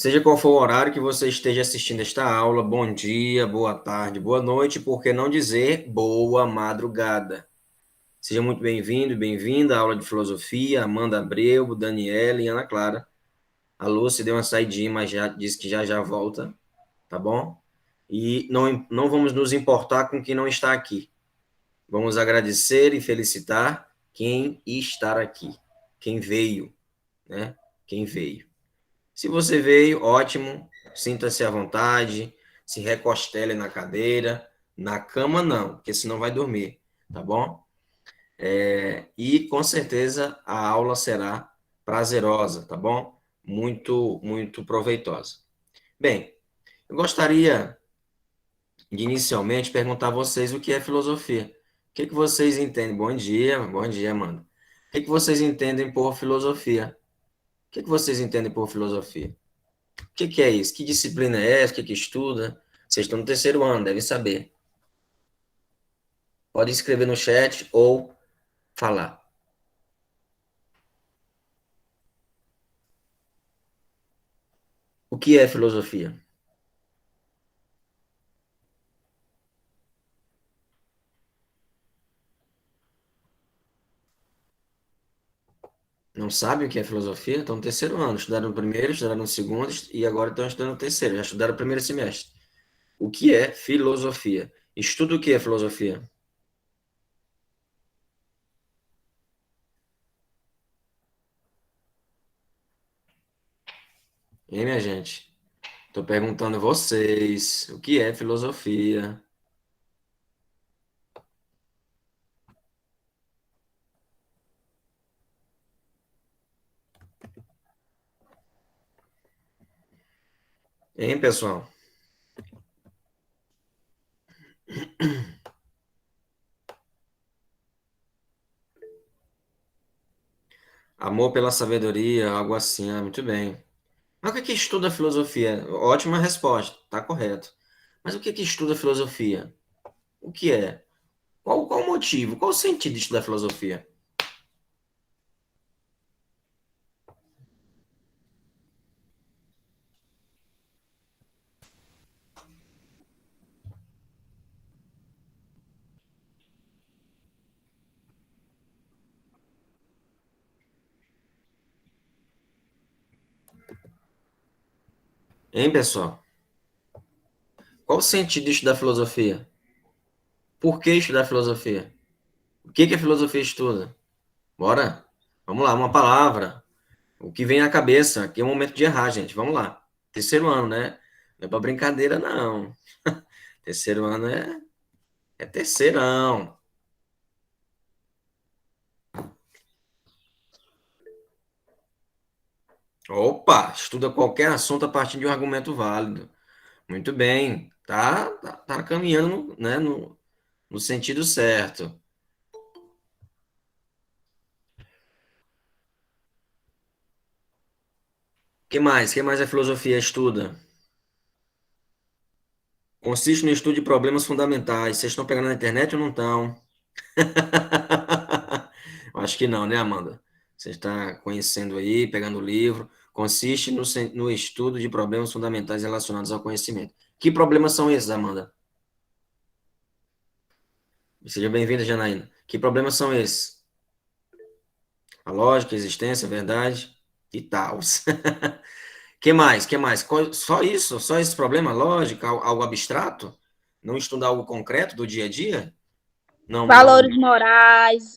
Seja qual for o horário que você esteja assistindo esta aula, bom dia, boa tarde, boa noite, por que não dizer boa madrugada? Seja muito bem-vindo e bem-vinda à aula de filosofia, Amanda Abreu, Daniela e Ana Clara. A Lúcia deu uma saidinha, mas já disse que já volta, tá bom? E não vamos nos importar com quem não está aqui. Vamos agradecer e felicitar quem está aqui, quem veio, né? Quem veio. Se você veio, ótimo, sinta-se à vontade, se recostele na cadeira, na cama não, porque senão vai dormir, tá bom? E com certeza a aula será prazerosa, tá bom? Muito proveitosa. Bem, eu gostaria de inicialmente perguntar a vocês o que é filosofia. O que vocês entendem? Bom dia, Amanda. O que vocês entendem por filosofia? O que vocês entendem por filosofia? O que é isso? Que disciplina é essa? O que estuda? Vocês estão no terceiro ano, devem saber. Pode escrever no chat ou falar. O que é filosofia? Não sabem o que é filosofia? Estão no terceiro ano. Estudaram no primeiro, estudaram no segundo e agora estão estudando no terceiro. Já estudaram o primeiro semestre. O que é filosofia? Estuda o que é filosofia? Hein, minha gente? Estou perguntando a vocês o que é filosofia. Hein, pessoal? Amor pela sabedoria, algo assim. Ah, muito bem. Mas o que estuda filosofia? Ótima resposta, está correto. Mas o que estuda filosofia? O que é? Qual o motivo? Qual o sentido de estudar filosofia? Hein, pessoal? Qual o sentido de estudar filosofia? Por que estudar filosofia? O que a filosofia estuda? Bora? Vamos lá, uma palavra. O que vem à cabeça? Aqui é o momento de errar, gente. Vamos lá. Terceiro ano, né? Não é para brincadeira, não. Terceiro ano é terceirão. Opa, estuda qualquer assunto a partir de um argumento válido. Muito bem, tá caminhando, né, no sentido certo. Que mais a filosofia estuda? Consiste no estudo de problemas fundamentais. Vocês estão pegando na internet ou não estão? Eu acho que não, né, Amanda? Você está conhecendo aí, pegando o livro. Consiste no estudo de problemas fundamentais relacionados ao conhecimento. Que problemas são esses, Amanda? Seja bem-vinda, Janaína. Que problemas são esses? A lógica, a existência, a verdade e tal. Que mais? Que mais? Só isso? Só esse problema? Lógica? Algo abstrato? Não estudar algo concreto do dia a dia? Não, Valores não. morais,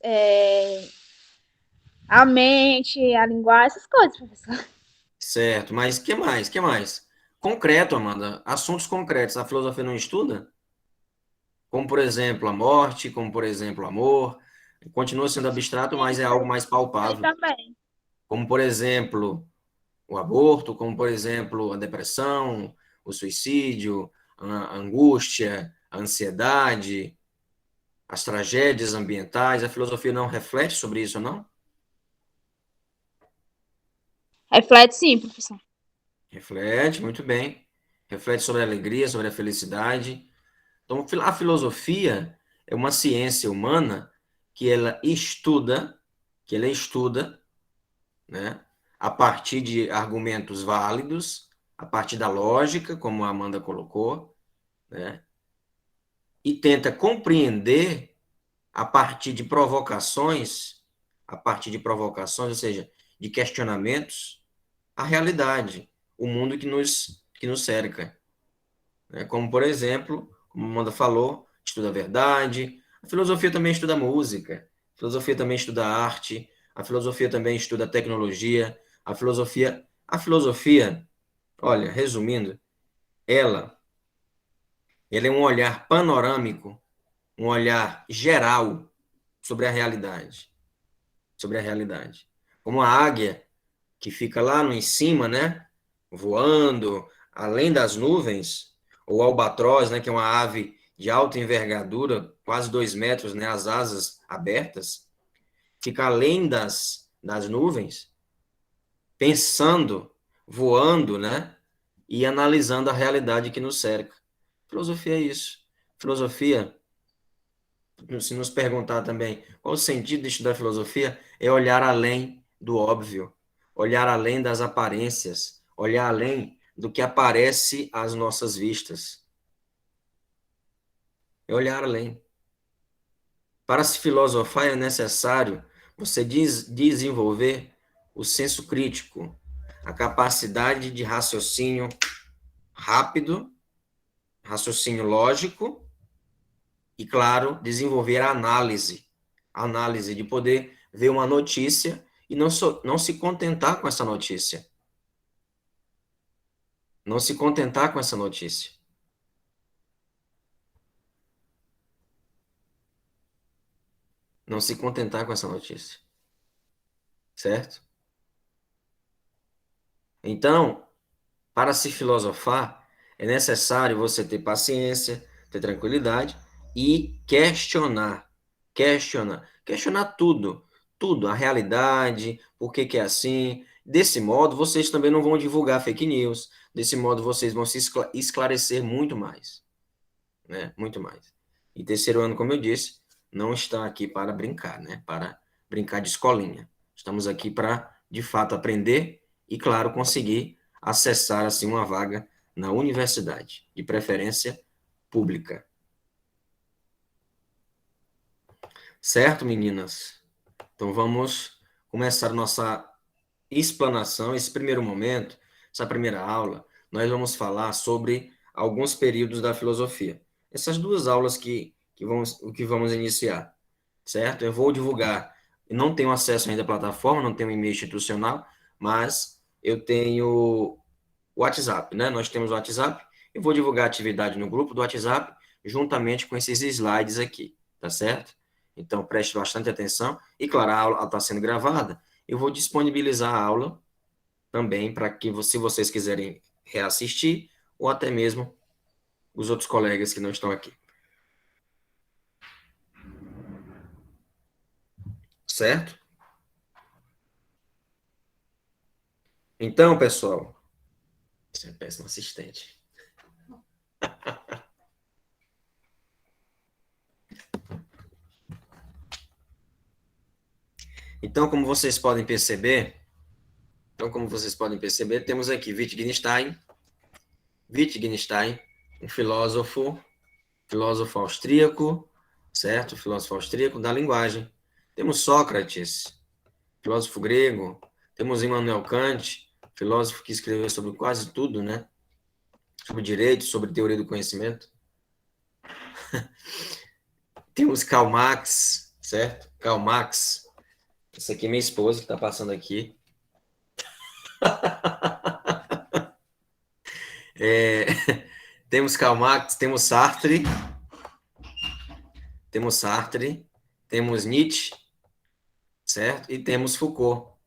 a mente, a linguagem, essas coisas, professor. Certo. Mas que mais? Que mais? Concreto, Amanda. Assuntos concretos. A filosofia não estuda? Como, por exemplo, a morte, como, por exemplo, o amor. Continua sendo abstrato, mas é algo mais Aí palpável. também. Como, por exemplo, o aborto, como, por exemplo, a depressão, o suicídio, a angústia, a ansiedade, as tragédias ambientais. A filosofia não reflete sobre isso, não? Reflete sim, professor. Reflete, muito bem. Reflete sobre a alegria, sobre a felicidade. Então, a filosofia é uma ciência humana que ela estuda, né, a partir de argumentos válidos, a partir da lógica, como a Amanda colocou, né? E tenta compreender a partir de provocações, ou seja, de questionamentos, a realidade, o mundo que nos cerca. Né? Como, por exemplo, como a Amanda falou, estuda a verdade, a filosofia também estuda música, a filosofia também estuda arte, a filosofia também estuda tecnologia, a filosofia, olha, resumindo, ela, ela é um olhar panorâmico, um olhar geral sobre a realidade, sobre a realidade. Como a águia que fica lá no em cima, né, voando além das nuvens, ou o albatroz, né, que é uma ave de alta envergadura, quase 2 metros, né, as asas abertas, fica além das nuvens, pensando, voando, né, e analisando a realidade que nos cerca. Filosofia é isso. Filosofia, se nos perguntar também qual o sentido de estudar filosofia, é olhar além do óbvio, olhar além das aparências, olhar além do que aparece às nossas vistas. É olhar além. Para se filosofar é necessário você desenvolver o senso crítico, a capacidade de raciocínio rápido, raciocínio lógico e, claro, desenvolver a análise de poder ver uma notícia e não se contentar com essa notícia. Não se contentar com essa notícia. Não se contentar com essa notícia. Certo? Então, para se filosofar, é necessário você ter paciência, ter tranquilidade e questionar. Questionar. Questionar tudo. Tudo. A realidade, por que que é assim. Desse modo, vocês também não vão divulgar fake news. Desse modo, vocês vão se esclarecer muito mais. Né? Muito mais. E terceiro ano, como eu disse, não está aqui para brincar, né? Para brincar de escolinha. Estamos aqui para, de fato, aprender e, claro, conseguir acessar assim uma vaga na universidade, de preferência pública. Certo, meninas? Então vamos começar nossa explanação, esse primeiro momento, essa primeira aula, nós vamos falar sobre alguns períodos da filosofia. Essas duas aulas que vamos iniciar, certo? Eu vou divulgar, eu não tenho acesso ainda à plataforma, não tenho e-mail institucional, mas eu tenho o WhatsApp, né? Nós temos o WhatsApp, eu vou divulgar a atividade no grupo do WhatsApp, juntamente com esses slides aqui, tá certo? Então preste bastante atenção, e claro, a aula está sendo gravada, eu vou disponibilizar a aula também para que, se vocês quiserem reassistir, ou até mesmo os outros colegas que não estão aqui. Certo? Então, pessoal, você é um péssimo assistente. Então, como vocês podem perceber, temos aqui Wittgenstein, um filósofo austríaco, certo? Filósofo austríaco da linguagem. Temos Sócrates, filósofo grego. Temos Immanuel Kant, filósofo que escreveu sobre quase tudo, né? Sobre direito, sobre teoria do conhecimento. Temos Karl Marx, certo? Karl Marx. Essa aqui é minha esposa que está passando aqui. Temos Karl Marx, temos Nietzsche, certo? E temos Foucault.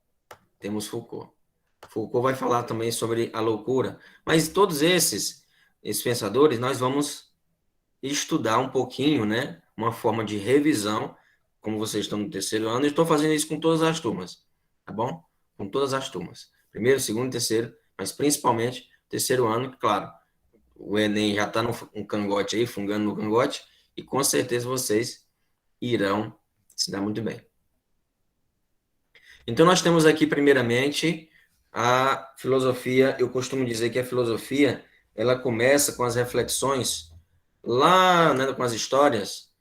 Foucault vai falar também sobre a loucura. Mas todos esses pensadores, nós vamos estudar um pouquinho, né? Uma forma de revisão, como vocês estão no terceiro ano. Eu estou fazendo isso com todas as turmas, tá bom? Com todas as turmas. Primeiro, segundo, terceiro, mas principalmente terceiro ano, que, claro, o Enem já está no cangote aí, fungando no cangote, e com certeza vocês irão se dar muito bem. Então, nós temos aqui, primeiramente, A filosofia, eu costumo dizer que a filosofia, ela começa com as reflexões lá, né, com as histórias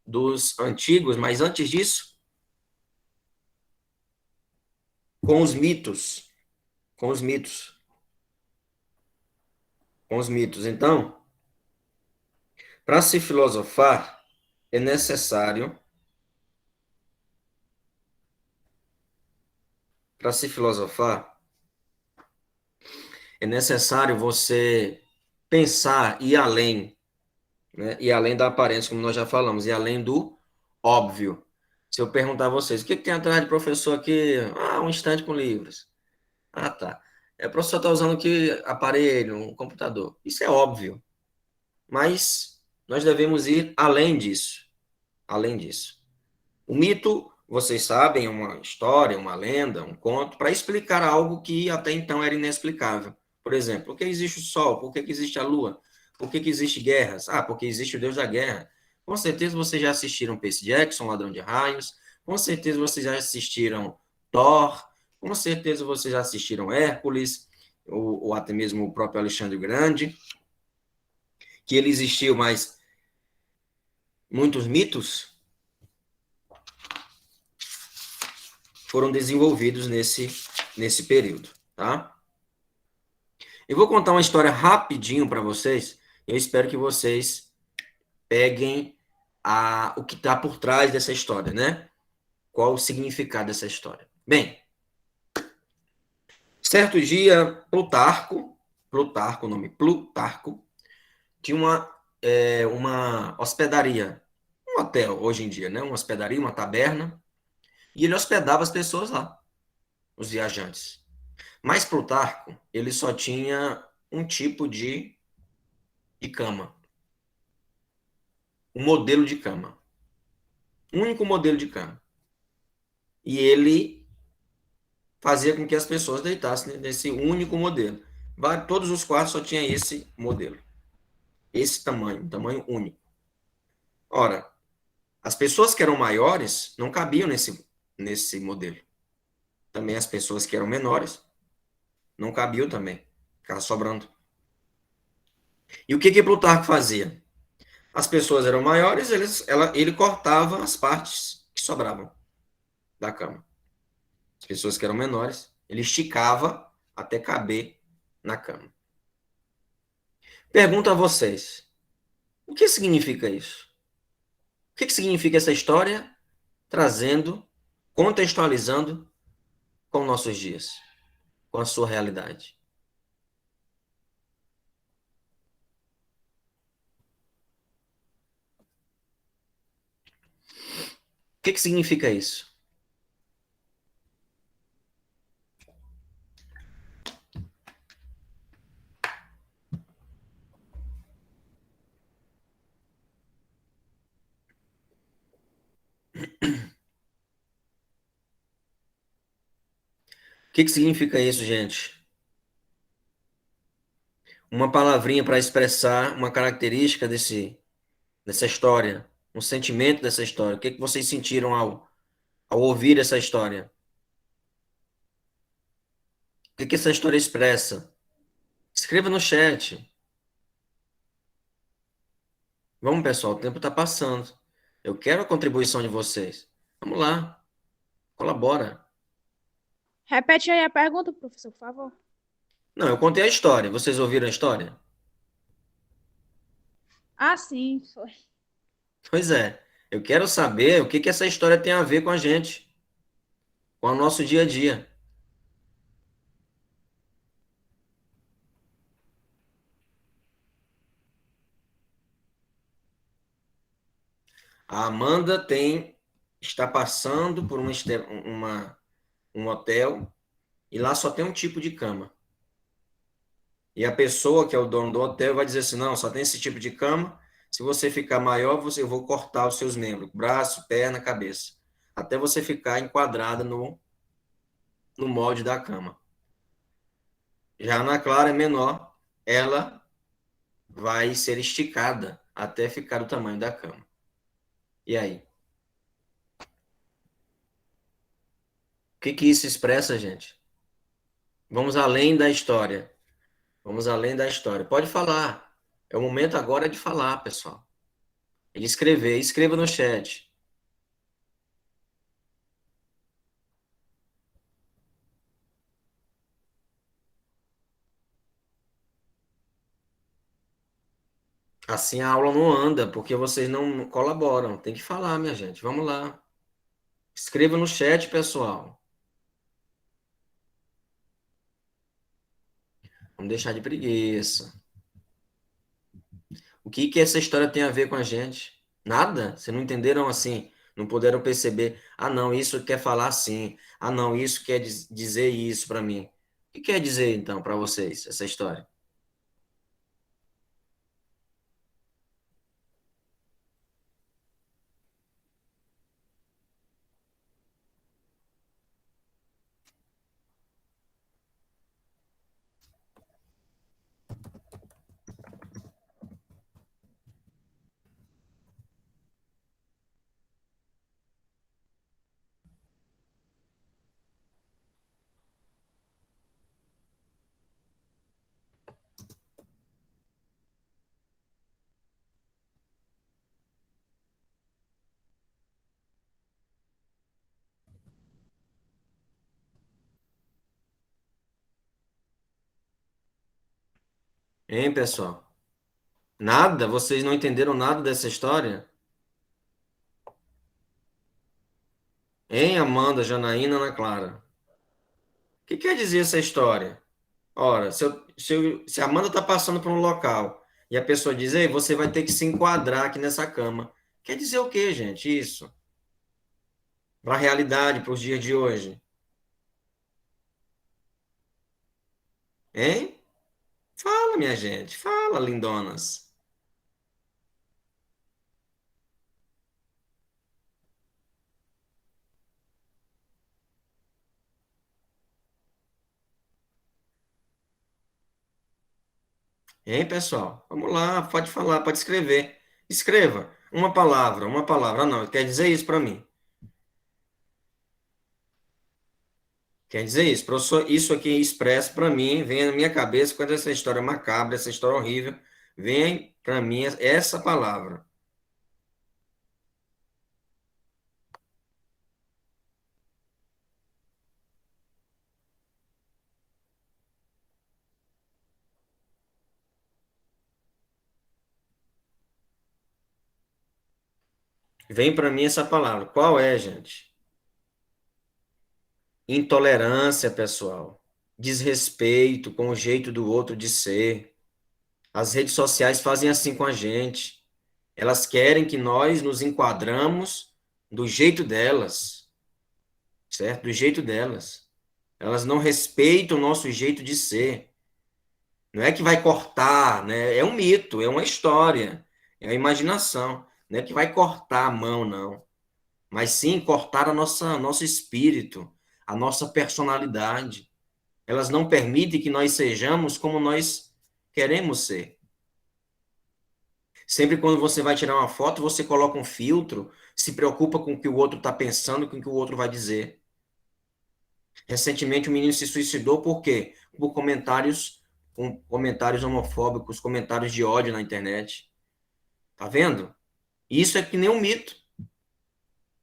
dos antigos, mas antes disso, com os mitos, com os mitos, com os mitos. Então, para se filosofar, é necessário, para se filosofar, é necessário você pensar e ir além, né? E além da aparência, como nós já falamos, e além do óbvio. Se eu perguntar a vocês, o que que tem atrás de professor aqui? Ah, um estande com livros. Ah, tá. É, o professor está usando aqui aparelho, um computador. Isso é óbvio, mas nós devemos ir além disso. Além disso. O mito, vocês sabem, é uma história, uma lenda, um conto, para explicar algo que até então era inexplicável. Por exemplo, por que existe o Sol? Por que existe a Lua? Por que existe guerras? Ah, porque existe o Deus da Guerra. Com certeza vocês já assistiram Percy Jackson, Ladrão de Raios. Com certeza vocês já assistiram Thor. Com certeza vocês já assistiram Hércules, ou até mesmo o próprio Alexandre o Grande. Que ele existiu, mas muitos mitos foram desenvolvidos nesse período, tá? Eu vou contar uma história rapidinho para vocês. Eu espero que vocês peguem o que está por trás dessa história, né? Qual o significado dessa história? Bem, certo dia, Plutarco, o nome Plutarco, tinha uma hospedaria, um hotel hoje em dia, né? Uma hospedaria, uma taberna, e ele hospedava as pessoas lá, os viajantes. Mas Plutarco, ele só tinha um tipo de cama, um modelo de cama, um único modelo de cama. E ele fazia com que as pessoas deitassem nesse único modelo. Todos os quartos só tinha esse modelo, esse tamanho, um tamanho único. Ora, as pessoas que eram maiores não cabiam nesse modelo. Também as pessoas que eram menores não cabiam também, ficava sobrando. E o que Plutarco fazia? As pessoas eram maiores, ele cortava as partes que sobravam da cama. As pessoas que eram menores, ele esticava até caber na cama. Pergunto a vocês, o que significa isso? O que significa essa história trazendo, contextualizando com nossos dias, com a sua realidade? O que significa isso? O que significa isso, gente? Uma palavrinha para expressar uma característica dessa história, um sentimento dessa história. O que vocês sentiram ao ouvir essa história? O que essa história expressa? Escreva no chat. Vamos, pessoal, o tempo está passando. Eu quero a contribuição de vocês. Vamos lá, colabora. Repete aí a pergunta, professor, por favor. Não, eu contei a história. Vocês ouviram a história? Ah, sim, foi. Pois é. Eu quero saber o que essa história tem a ver com a gente, com o nosso dia a dia. A Amanda está passando por um hotel e lá só tem um tipo de cama. E a pessoa que é o dono do hotel vai dizer assim, não, só tem esse tipo de cama. Se você ficar maior, eu vou cortar os seus membros, braço, perna, cabeça, até você ficar enquadrada no molde da cama. Já a Ana Clara é menor, ela vai ser esticada até ficar do tamanho da cama. E aí? O que isso expressa, gente? Vamos além da história. Vamos além da história. Pode falar. É o momento agora de falar, pessoal. É de escrever. Escreva no chat. Assim a aula não anda, porque vocês não colaboram. Tem que falar, minha gente. Vamos lá. Escreva no chat, pessoal. Vamos deixar de preguiça. O que que essa história tem a ver com a gente? Nada? Vocês não entenderam assim? Não puderam perceber? Ah, não, isso quer falar assim. Ah, não, isso quer dizer isso para mim. O que quer dizer então para vocês essa história? Hein, pessoal? Nada? Vocês não entenderam nada dessa história? Hein, Amanda, Janaína, Ana Clara? O que quer dizer essa história? Ora, se a Amanda está passando por um local e a pessoa diz, ei, você vai ter que se enquadrar aqui nessa cama. Quer dizer o quê, gente? Isso? Para a realidade, para os dias de hoje. Hein? Fala, minha gente. Fala, lindonas. Hein, pessoal? Vamos lá, pode falar, pode escrever. Escreva uma palavra, uma palavra. Ah, não, quer dizer isso para mim. Quer dizer isso, professor, isso aqui expresso para mim, vem na minha cabeça quando essa história macabra, essa história horrível, vem para mim essa palavra. Vem para mim essa palavra. Qual é, gente? Intolerância, pessoal. Desrespeito com o jeito do outro de ser. As redes sociais fazem assim com a gente. Elas querem que nós nos enquadramos do jeito delas, certo? Do jeito delas. Elas não respeitam o nosso jeito de ser. Não é que vai cortar, né? É um mito, é uma história, é a imaginação. Não é que vai cortar a mão, não. Mas sim cortar a nosso espírito, a nossa personalidade. Elas não permitem que nós sejamos como nós queremos ser. Sempre quando você vai tirar uma foto, você coloca um filtro, se preocupa com o que o outro está pensando, com o que o outro vai dizer. Recentemente, um menino se suicidou por quê? Por comentários, com comentários homofóbicos, comentários de ódio na internet. Tá vendo? Isso é que nem um mito.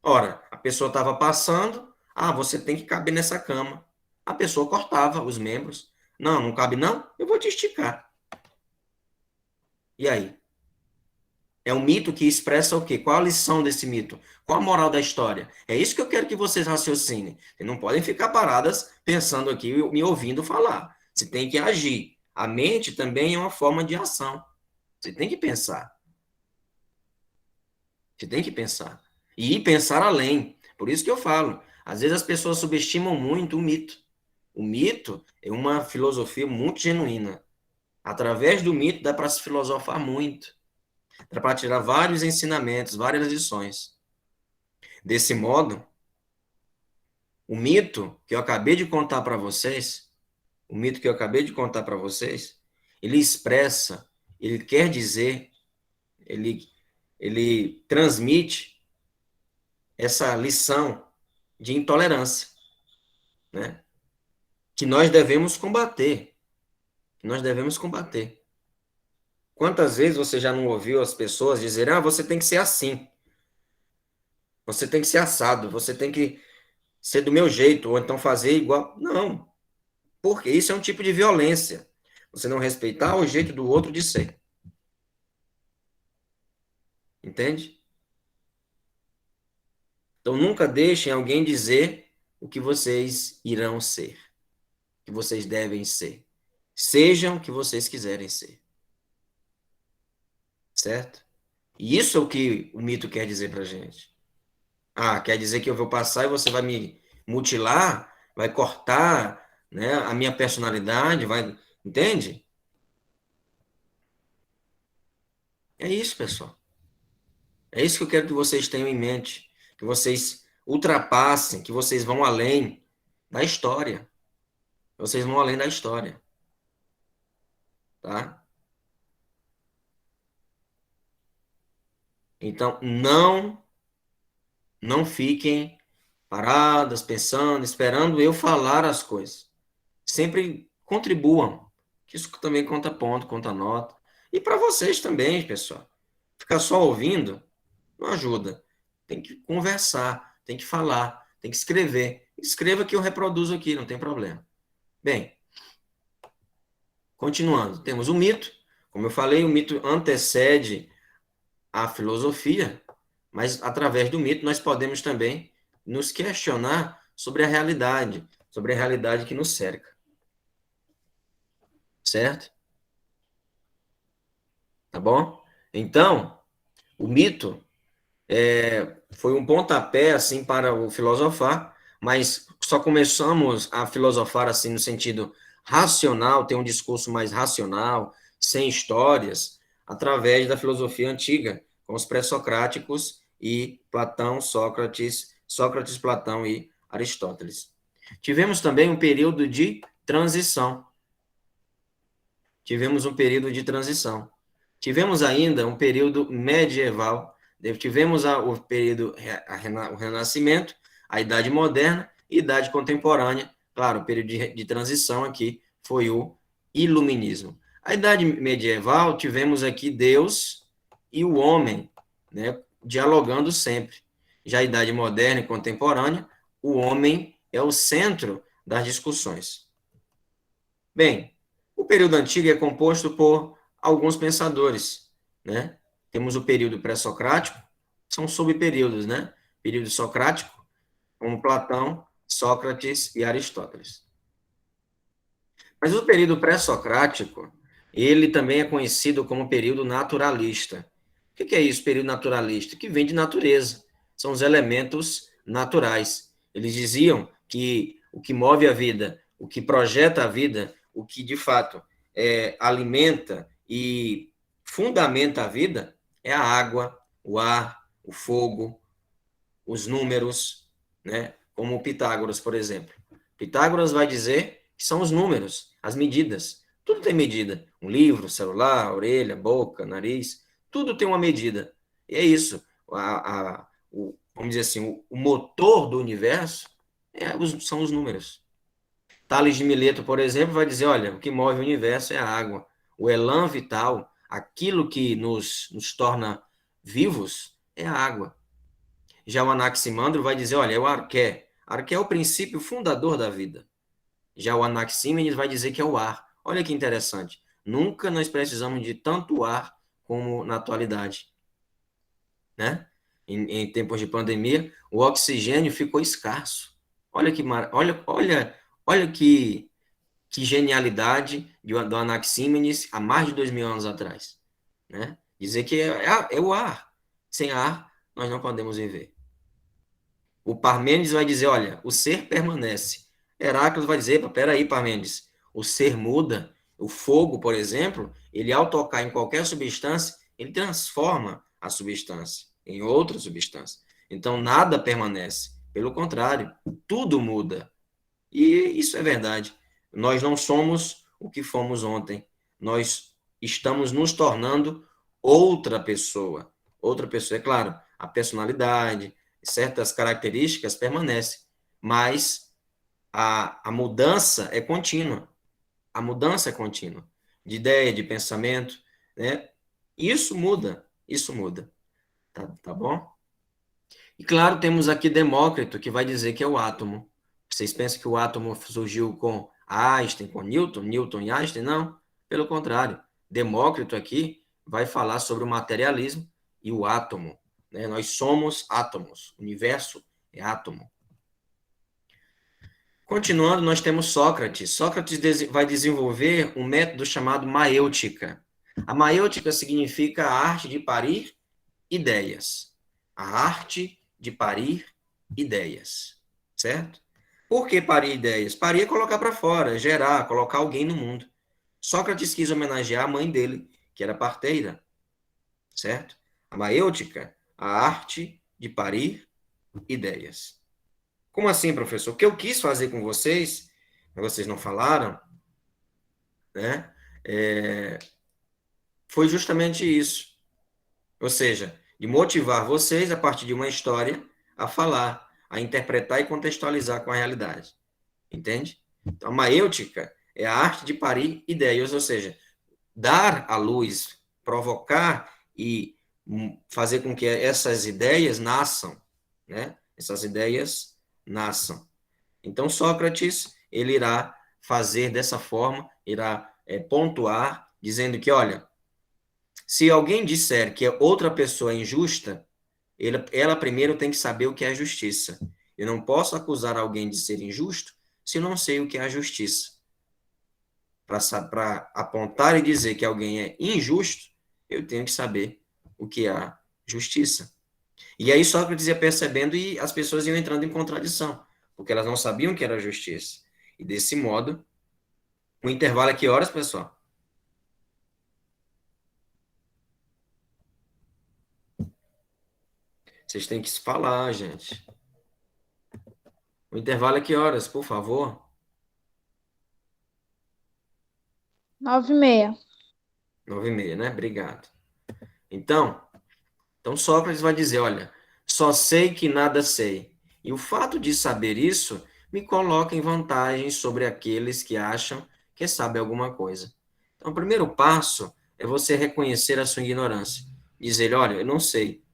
Ora, a pessoa estava passando, ah, você tem que caber nessa cama. A pessoa cortava os membros. Não, não cabe não? Eu vou te esticar. E aí? É um mito que expressa o quê? Qual a lição desse mito? Qual a moral da história? É isso que eu quero que vocês raciocinem. Vocês não podem ficar paradas pensando aqui, me ouvindo falar. Você tem que agir. A mente também é uma forma de ação. Você tem que pensar. Você tem que pensar. E pensar além. Por isso que eu falo. Às vezes as pessoas subestimam muito o mito. O mito é uma filosofia muito genuína. Através do mito dá para se filosofar muito. Dá para tirar vários ensinamentos, várias lições. Desse modo, o mito que eu acabei de contar para vocês, o mito que eu acabei de contar para vocês, ele expressa, ele quer dizer, ele, ele transmite essa lição de intolerância, né? que nós devemos combater. Que nós devemos combater. Quantas vezes você já não ouviu as pessoas dizerem, você tem que ser assim, você tem que ser assado, você tem que ser do meu jeito, ou então fazer igual. Não, porque isso é um tipo de violência. Você não respeitar o jeito do outro de ser. Entende? Então nunca deixem alguém dizer o que vocês irão ser, o que vocês devem ser. Sejam o que vocês quiserem ser. Certo? E isso é o que o mito quer dizer pra gente. Quer dizer que eu vou passar e você vai me mutilar, vai cortar, né, a minha personalidade, vai, entende? É isso, pessoal. É isso que eu quero que vocês tenham em mente, que vocês ultrapassem, que vocês vão além da história. Vocês vão além da história, tá? Então, não fiquem paradas, pensando, esperando eu falar as coisas. Sempre contribuam, que isso também conta ponto, conta nota. E para vocês também, pessoal. Ficar só ouvindo não ajuda. Tem que conversar, tem que falar, tem que escrever. Escreva que eu reproduzo aqui, não tem problema. Bem, continuando, temos o mito. Como eu falei, o mito antecede a filosofia, mas através do mito nós podemos também nos questionar sobre a realidade que nos cerca, certo? Tá bom? Então, o mito foi um pontapé assim para o filosofar, mas só começamos a filosofar assim no sentido racional, ter um discurso mais racional, sem histórias, através da filosofia antiga, com os pré-socráticos e Platão, Sócrates, Platão e Aristóteles. Tivemos também um período de transição. Tivemos um período de transição. Tivemos ainda um período medieval, tivemos o período, o Renascimento, a Idade Moderna e Idade Contemporânea. Claro, o período de transição aqui foi o Iluminismo. A Idade Medieval, tivemos aqui Deus e o homem, né, dialogando sempre. Já a Idade Moderna e Contemporânea, o homem é o centro das discussões. Bem, o período antigo é composto por alguns pensadores, né? Temos o período pré-socrático, são subperíodos, né? Período socrático, como Platão, Sócrates e Aristóteles. Mas o período pré-socrático, ele também é conhecido como período naturalista. O que é isso, período naturalista? Que vem de natureza. São os elementos naturais. Eles diziam que o que move a vida, o que projeta a vida, o que de fato alimenta e fundamenta a vida é a água, o ar, o fogo, os números, né? Como o Pitágoras, por exemplo. Pitágoras vai dizer que são os números, as medidas. Tudo tem medida. Um livro, celular, orelha, boca, nariz, tudo tem uma medida. E é isso. Vamos dizer assim, o motor do universo são os números. Tales de Mileto, por exemplo, vai dizer, olha, o que move o universo é a água. O elan vital, aquilo que nos torna vivos, é a água. Já o Anaximandro vai dizer, olha, é o arqué. Arqué é o princípio fundador da vida. Já o Anaxímenes vai dizer que é o ar. Olha que interessante. Nunca nós precisamos de tanto ar como na atualidade. Né? Em tempos de pandemia, o oxigênio ficou escasso. Olha que genialidade do Anaxímenes há mais de 2000 anos atrás. Né? Dizer que é o ar. Sem ar, nós não podemos viver. O Parmênides vai dizer, olha, o ser permanece. Heráclito vai dizer, peraí, Parmênides, o ser muda. O fogo, por exemplo, ele ao tocar em qualquer substância, ele transforma a substância em outra substância. Então, nada permanece. Pelo contrário, tudo muda. E isso é verdade. Nós não somos o que fomos ontem. Nós estamos nos tornando outra pessoa. Outra pessoa, é claro, a personalidade, certas características permanecem, mas a mudança é contínua. A mudança é contínua. De ideia, de pensamento, né? Isso muda. Isso muda. Tá bom? E claro, temos aqui Demócrito, que vai dizer que é o átomo. Vocês pensam que o átomo surgiu com Einstein, com Newton, Newton e Einstein? Não. Pelo contrário. Demócrito aqui vai falar sobre o materialismo e o átomo, né? Nós somos átomos. O universo é átomo. Continuando, nós temos Sócrates. Sócrates vai desenvolver um método chamado maêutica. A maêutica significa a arte de parir ideias. A arte de parir ideias. Certo? Por que parir ideias? Parir é colocar para fora, gerar, colocar alguém no mundo. Sócrates quis homenagear a mãe dele, que era parteira. Certo? A maêutica, a arte de parir ideias. Como assim, professor? O que eu quis fazer com vocês, mas vocês não falaram, né? Foi justamente isso. Ou seja, de motivar vocês, a partir de uma história, a falar, a interpretar e contextualizar com a realidade. Entende? Então, a maêutica é a arte de parir ideias, ou seja, dar à luz, provocar e fazer com que essas ideias nasçam, né? Essas ideias nasçam. Então, Sócrates, ele irá fazer dessa forma, irá pontuar, dizendo que, olha, se alguém disser que outra pessoa é injusta, ela primeiro tem que saber o que é justiça. Eu não posso acusar alguém de ser injusto se eu não sei o que é a justiça. Para apontar e dizer que alguém é injusto, eu tenho que saber o que é a justiça. E aí Sócrates ia percebendo e as pessoas iam entrando em contradição, porque elas não sabiam o que era justiça. E desse modo, o intervalo é que horas, pessoal? Vocês têm que se falar, gente. O intervalo é que horas, por favor? 9h30. 9h30, né? Obrigado. Então Sócrates vai dizer, olha, só sei que nada sei. E o fato de saber isso me coloca em vantagem sobre aqueles que acham que sabem alguma coisa. Então, o primeiro passo é você reconhecer a sua ignorância. Dizer, olha, eu não sei.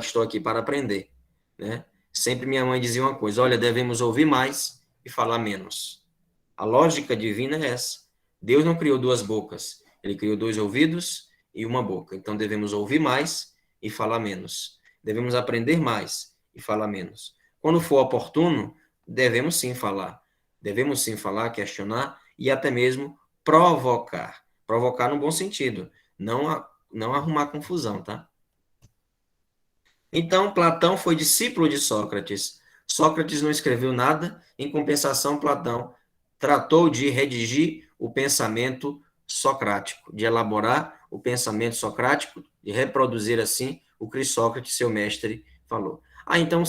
Estou aqui para aprender, né? Sempre minha mãe dizia uma coisa, olha, devemos ouvir mais e falar menos. A lógica divina é essa. Deus não criou duas bocas, ele criou dois ouvidos e uma boca. Então devemos ouvir mais e falar menos. Devemos aprender mais e falar menos. Quando for oportuno, devemos sim falar. Devemos sim falar, questionar e até mesmo provocar. Provocar no bom sentido, não arrumar confusão, tá? Então, Platão foi discípulo de Sócrates. Sócrates não escreveu nada, em compensação, Platão tratou de redigir o pensamento socrático, de elaborar o pensamento socrático, de reproduzir assim o que Sócrates, seu mestre, falou. Então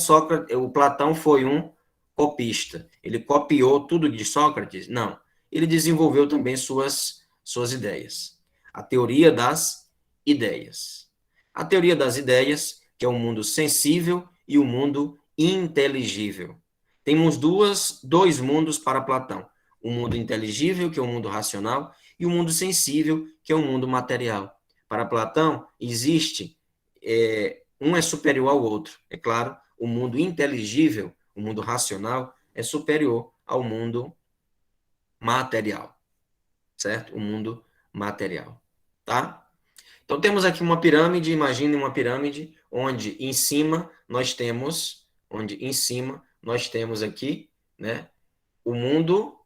o Platão foi um copista. Ele copiou tudo de Sócrates? Não. Ele desenvolveu também suas ideias. A teoria das ideias. A teoria das ideias, que é o mundo sensível e o mundo inteligível. Temos dois mundos para Platão. O mundo inteligível, que é o mundo racional, e o mundo sensível, que é o mundo material. Para Platão, existe, um é superior ao outro. É claro, o mundo inteligível, o mundo racional, é superior ao mundo material, certo? O mundo material, tá? Então, temos aqui uma pirâmide, imagine uma pirâmide, onde em cima nós temos aqui, né, o mundo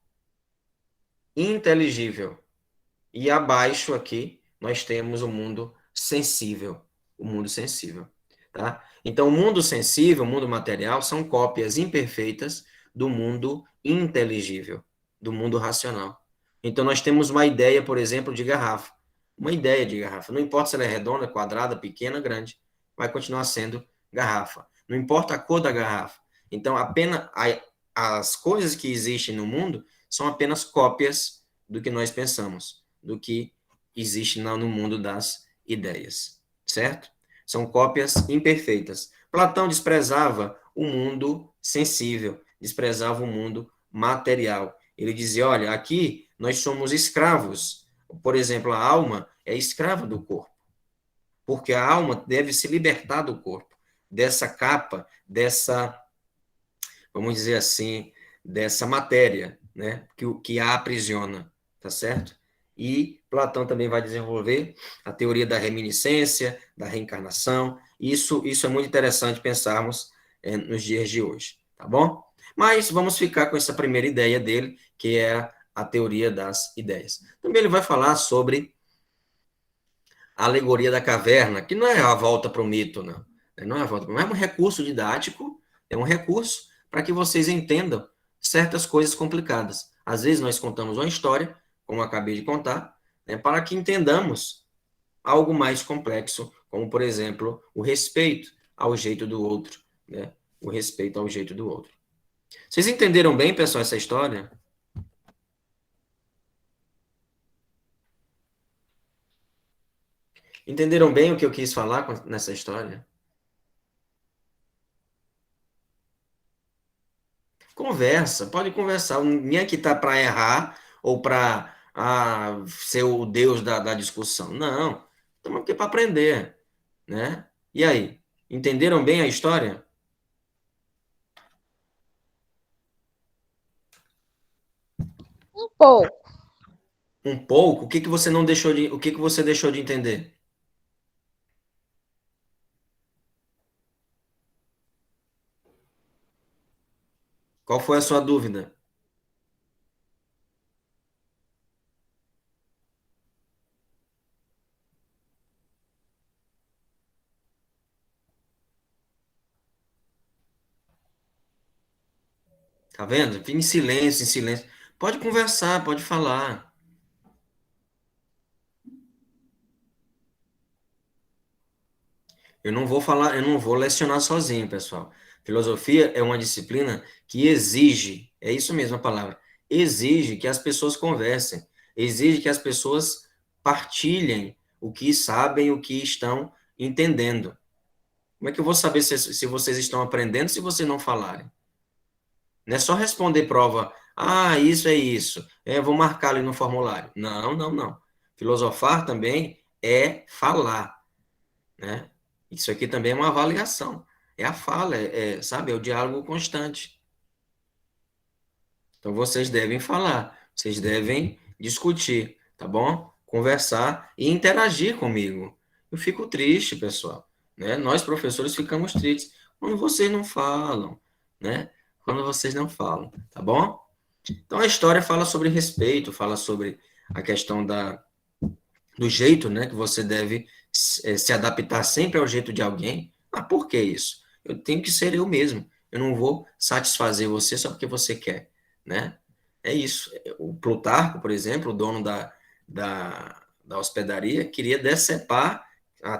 inteligível. E abaixo aqui nós temos o mundo sensível. O mundo sensível. Tá? Então, o mundo sensível, o mundo material, são cópias imperfeitas do mundo inteligível, do mundo racional. Então, nós temos uma ideia, por exemplo, de garrafa. Uma ideia de garrafa. Não importa se ela é redonda, quadrada, pequena, grande, vai continuar sendo garrafa. Não importa a cor da garrafa. Então, apenas as coisas que existem no mundo são apenas cópias do que nós pensamos, do que existe no mundo das ideias, certo? São cópias imperfeitas. Platão desprezava o mundo sensível, desprezava o mundo material. Ele dizia, olha, aqui nós somos escravos. Por exemplo, a alma é escrava do corpo, porque a alma deve se libertar do corpo, dessa capa, dessa, vamos dizer assim, dessa matéria, né, que a aprisiona, tá certo? E Platão também vai desenvolver a teoria da reminiscência, da reencarnação. Isso é muito interessante pensarmos nos dias de hoje, tá bom? Mas vamos ficar com essa primeira ideia dele, que é a teoria das ideias. Também ele vai falar sobre a alegoria da caverna, que não é a volta para o mito, não. Não é a volta, é um recurso didático, é um recurso para que vocês entendam certas coisas complicadas. Às vezes nós contamos uma história, como eu acabei de contar, né, para que entendamos algo mais complexo, como, por exemplo, o respeito ao jeito do outro, né? O respeito ao jeito do outro. Vocês entenderam bem, pessoal, essa história? Entenderam bem o que eu quis falar nessa história? Conversa, pode conversar. Ninguém aqui está para errar ou para ser o Deus da discussão. Não, estamos aqui para aprender, né? E aí, entenderam bem a história? Um pouco. Um pouco? O que que você não deixou o que que você deixou de entender? Qual foi a sua dúvida? Tá vendo? Fica em silêncio, em silêncio. Pode conversar, pode falar. Eu não vou falar, eu não vou lecionar sozinho, pessoal. Filosofia é uma disciplina que exige, é isso mesmo a palavra, exige que as pessoas conversem, exige que as pessoas partilhem o que sabem, o que estão entendendo. Como é que eu vou saber se vocês estão aprendendo se vocês não falarem? Não é só responder prova, isso é isso, vou marcar ali no formulário. Não, não, não. Filosofar também é falar, né? Isso aqui também é uma avaliação. É a fala, sabe, é o diálogo constante. Então vocês devem falar, vocês devem discutir, tá bom? Conversar e interagir comigo. Eu fico triste, pessoal, né? Nós professores ficamos tristes quando vocês não falam, né? Quando vocês não falam, tá bom? Então a história fala sobre respeito, fala sobre a questão do jeito, né, que você deve se adaptar sempre ao jeito de alguém. Ah, por que isso? Eu tenho que ser eu mesmo. Eu não vou satisfazer você só porque você quer, né? É isso. O Plutarco, por exemplo, o dono da hospedaria, queria decepar,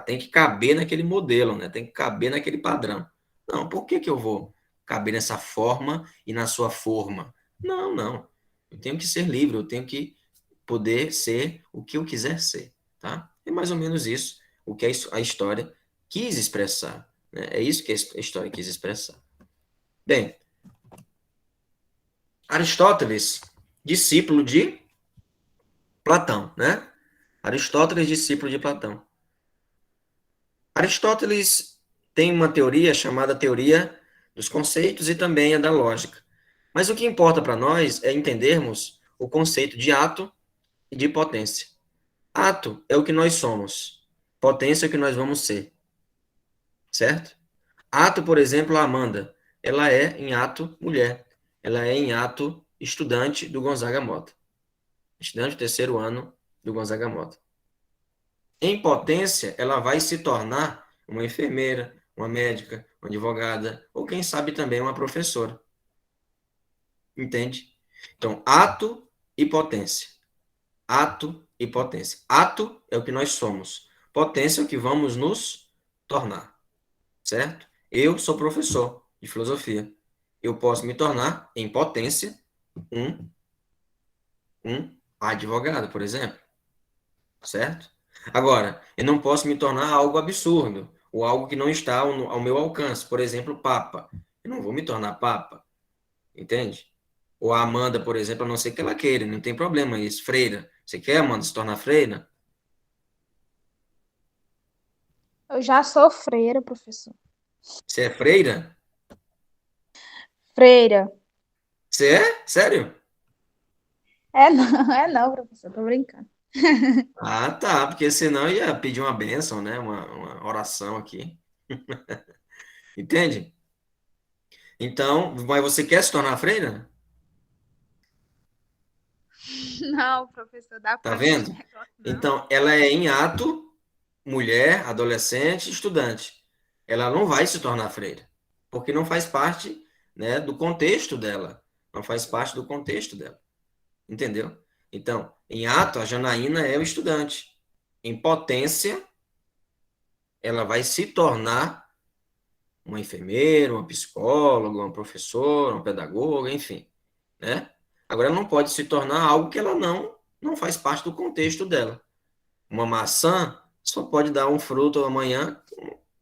tem que caber naquele modelo, né? Tem que caber naquele padrão. Não, por que que eu vou caber nessa forma e na sua forma? Não, não. Eu tenho que ser livre, eu tenho que poder ser o que eu quiser ser, tá? É mais ou menos isso o que a história quis expressar, né? É isso que a história quis expressar. Bem, Aristóteles, discípulo de Platão, né? Aristóteles, discípulo de Platão. Aristóteles tem uma teoria chamada teoria dos conceitos e também a da lógica. Mas o que importa para nós é entendermos o conceito de ato e de potência. Ato é o que nós somos, potência é o que nós vamos ser, certo? Ato, por exemplo, a Amanda, ela é em ato mulher, ela é em ato estudante do Gonzaga Mota, estudante do terceiro ano do Gonzaga Mota. Em potência, ela vai se tornar uma enfermeira, uma médica, uma advogada, ou quem sabe também uma professora. Entende? Então, ato e potência. Ato e potência. Ato é o que nós somos. Potência é o que vamos nos tornar. Certo? Eu sou professor de filosofia. Eu posso me tornar, em potência, um, um advogado, por exemplo. Certo? Agora, eu não posso me tornar algo absurdo, ou algo que não está ao meu alcance. Por exemplo, papa. Eu não vou me tornar papa. Entende? Ou a Amanda, por exemplo, a não ser que ela queira, não tem problema isso. Freira. Você quer, Amanda, se tornar freira? Eu já sou freira, professor. Você é freira? Freira. Você é? Sério? É não, é não, professor, tô brincando. Ah, tá, porque senão eu ia pedir uma bênção, né? Uma oração aqui. Entende? Então, mas você quer se tornar freira? Não, professor, dá Tá pra mim esse vendo? negócio, não. Então, ela é em ato, mulher, adolescente, estudante. Ela não vai se tornar freira, porque não faz parte, né, do contexto dela. Não faz parte do contexto dela. Entendeu? Então, em ato, a Janaína é o estudante. Em potência, ela vai se tornar uma enfermeira, uma psicóloga, uma professora, uma pedagoga, enfim, né? Agora, ela não pode se tornar algo que ela não faz parte do contexto dela. Uma maçã só pode dar um fruto amanhã,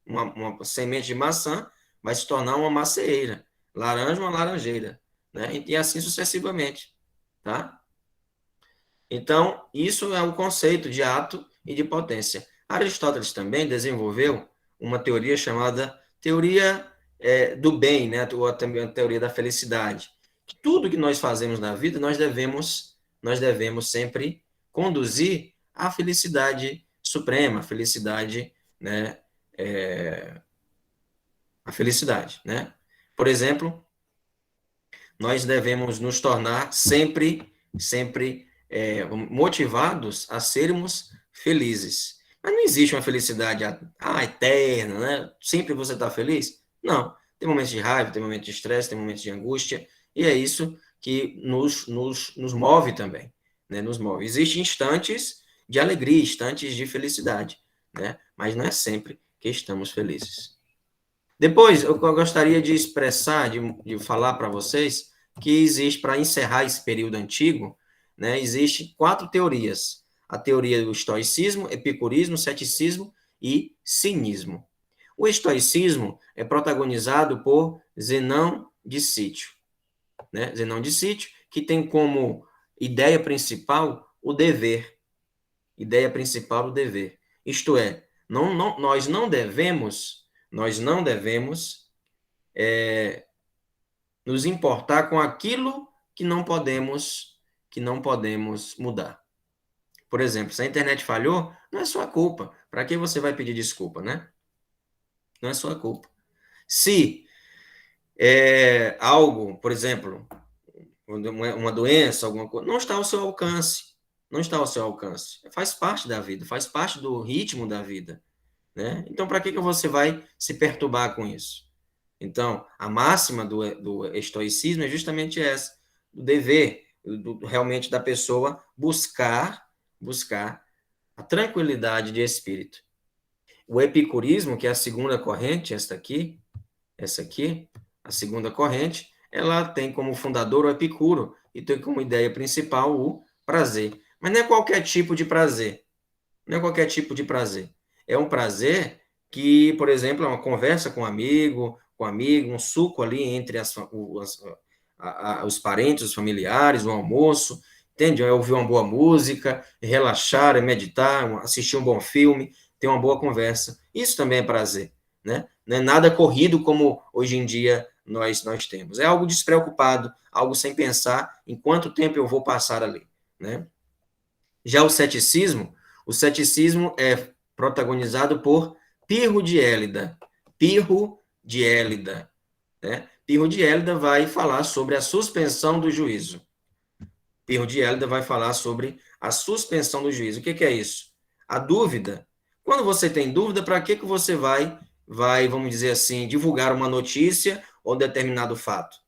uma semente de maçã vai se tornar uma macieira, laranja, uma laranjeira, né? E assim sucessivamente, tá? Então, isso é o conceito de ato e de potência. Aristóteles também desenvolveu uma teoria chamada teoria do bem, né? Ou também a teoria da felicidade. Que tudo que nós fazemos na vida, nós devemos sempre conduzir à felicidade suprema, à felicidade, né? É, a felicidade, né? Por exemplo, nós devemos nos tornar sempre motivados a sermos felizes. Mas não existe uma felicidade eterna, né? Sempre você está feliz? Não. Tem momentos de raiva, tem momentos de estresse, tem momentos de angústia, e é isso que nos move também, né? Nos move. Existem instantes de alegria, instantes de felicidade, né? Mas não é sempre que estamos felizes. Depois, eu gostaria de expressar, de falar para vocês que existe, para encerrar esse período antigo, né, existe 4 teorias. A teoria do estoicismo, epicurismo, ceticismo e cinismo. O estoicismo é protagonizado por Zenão de Sítio, né? Zenão de Sítio, que tem como ideia principal o dever. Ideia principal o dever. Isto é, nós não devemos nos importar com aquilo que não podemos mudar. Por exemplo, se a internet falhou, não é sua culpa. Para que você vai pedir desculpa, né? Não é sua culpa. Se algo, por exemplo, uma doença, alguma coisa, não está ao seu alcance. Não está ao seu alcance. Faz parte da vida, faz parte do ritmo da vida, né? Então, para que você vai se perturbar com isso? Então, a máxima do estoicismo é justamente essa, do dever, realmente da pessoa buscar a tranquilidade de espírito. O epicurismo, que é a segunda corrente, essa aqui, a segunda corrente, ela tem como fundador o Epicuro e tem como ideia principal o prazer. Mas não é qualquer tipo de prazer. Não é qualquer tipo de prazer. É um prazer que, por exemplo, é uma conversa com amigo, um suco ali entre os parentes, os familiares, um almoço, entende? É ouvir uma boa música, relaxar, é meditar, assistir um bom filme, ter uma boa conversa. Isso também é prazer, né? Não é nada corrido como hoje em dia nós temos. É algo despreocupado, algo sem pensar em quanto tempo eu vou passar ali, né? Já o ceticismo é protagonizado por Pirro de Élida. Pirro de Élida, né? Pirro de Élida vai falar sobre a suspensão do juízo. Pirro de Élida vai falar sobre a suspensão do juízo. O que é isso? A dúvida. Quando você tem dúvida, para que você vai, vamos dizer assim, divulgar uma notícia ou determinado fato?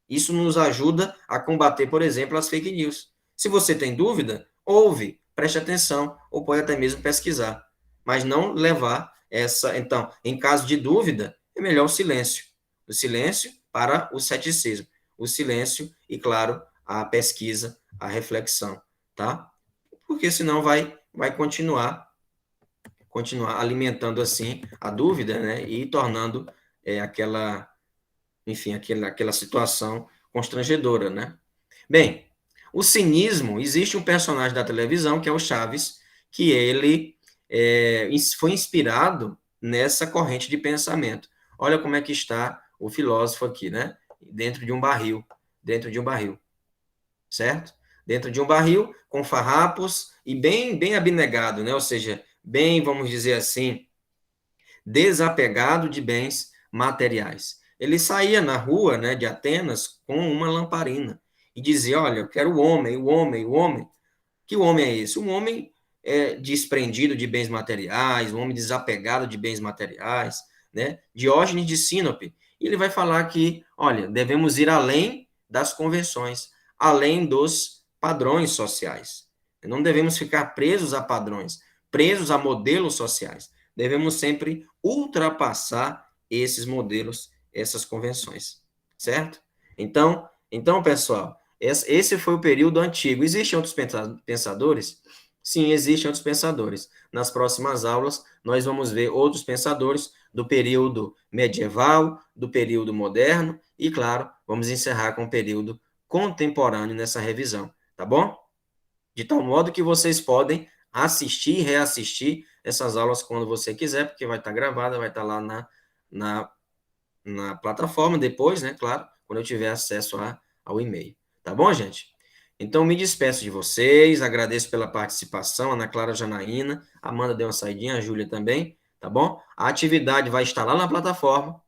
Isso nos ajuda a combater, por exemplo, as fake news. Se você tem dúvida, ouve, preste atenção, ou pode até mesmo pesquisar. Mas não levar essa. Então, em caso de dúvida, é melhor o silêncio. O silêncio para o ceticismo. O silêncio e, claro, a pesquisa, a reflexão, tá? Porque senão vai continuar alimentando assim a dúvida, né? E tornando aquela, enfim, aquela situação constrangedora, né? Bem, o cinismo, existe um personagem da televisão, que é o Chaves, que ele foi inspirado nessa corrente de pensamento. Olha como é que está o filósofo aqui, né? Dentro de um barril, dentro de um barril, certo? Dentro de um barril, com farrapos e bem abnegado, né? Ou seja, bem, vamos dizer assim, desapegado de bens materiais. Ele saía na rua, né, de Atenas com uma lamparina e dizia: olha, eu quero o homem, o homem, o homem. Que homem é esse? Um homem desprendido de bens materiais, um homem desapegado de bens materiais, né? Diógenes de Sinope. E ele vai falar que, olha, devemos ir além das convenções, além dos padrões sociais. Não devemos ficar presos a padrões, presos a modelos sociais. Devemos sempre ultrapassar esses modelos, essas convenções, certo? Então, pessoal, esse foi o período antigo. Existem outros pensadores? Sim, existem outros pensadores. Nas próximas aulas, nós vamos ver outros pensadores do período medieval, do período moderno e, claro, vamos encerrar com o período contemporâneo nessa revisão, tá bom? De tal modo que vocês podem assistir e reassistir essas aulas quando você quiser, porque vai estar gravada, vai estar lá na, na plataforma depois, né? Claro, quando eu tiver acesso ao e-mail. Tá bom, gente? Então, me despeço de vocês, agradeço pela participação, Ana Clara Janaína, Amanda deu uma saidinha, a Júlia também, tá bom? A atividade vai estar lá na plataforma,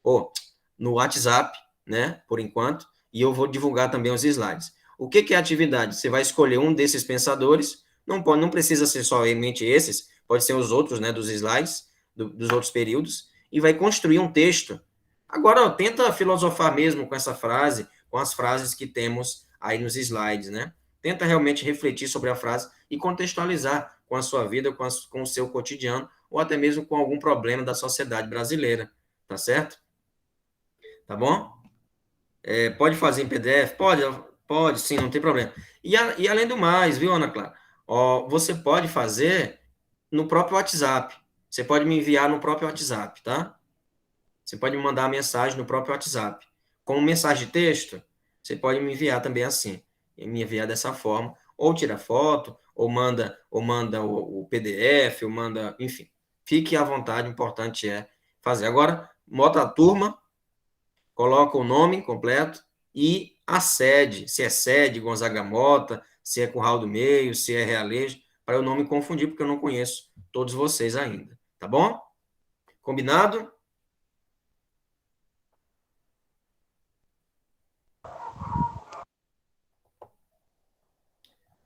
ou no WhatsApp, né, por enquanto, e eu vou divulgar também os slides. O que é atividade? Você vai escolher um desses pensadores, não precisa ser somente esses, pode ser os outros, né, dos slides, dos outros períodos, e vai construir um texto. Agora, ó, tenta filosofar mesmo com essa frase, com as frases que temos aí nos slides, né? Tenta realmente refletir sobre a frase e contextualizar com a sua vida, com o seu cotidiano, ou até mesmo com algum problema da sociedade brasileira, tá certo? Tá bom? Pode fazer em PDF? Pode, sim, não tem problema. E além do mais, viu, Ana Clara? Ó, você pode fazer no próprio WhatsApp. Você pode me enviar no próprio WhatsApp, tá? Você pode me mandar a mensagem no próprio WhatsApp. Como mensagem de texto, você pode me enviar também assim. Me enviar dessa forma. Ou tira foto, ou manda o PDF, ou manda, enfim. Fique à vontade, o importante é fazer. Agora, bota a turma, coloca o nome completo e a sede. Se é sede Gonzaga Mota, se é Curral do Meio, se é Realejo, para eu não me confundir, porque eu não conheço todos vocês ainda. Tá bom? Combinado?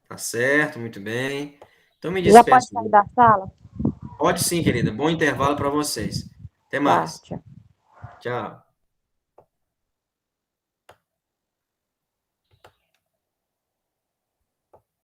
Tá certo, muito bem. Então me Já pode despeço. sair da sala? Pode sim, querida. Bom intervalo para vocês. Até Tá, mais. tchau. Tchau.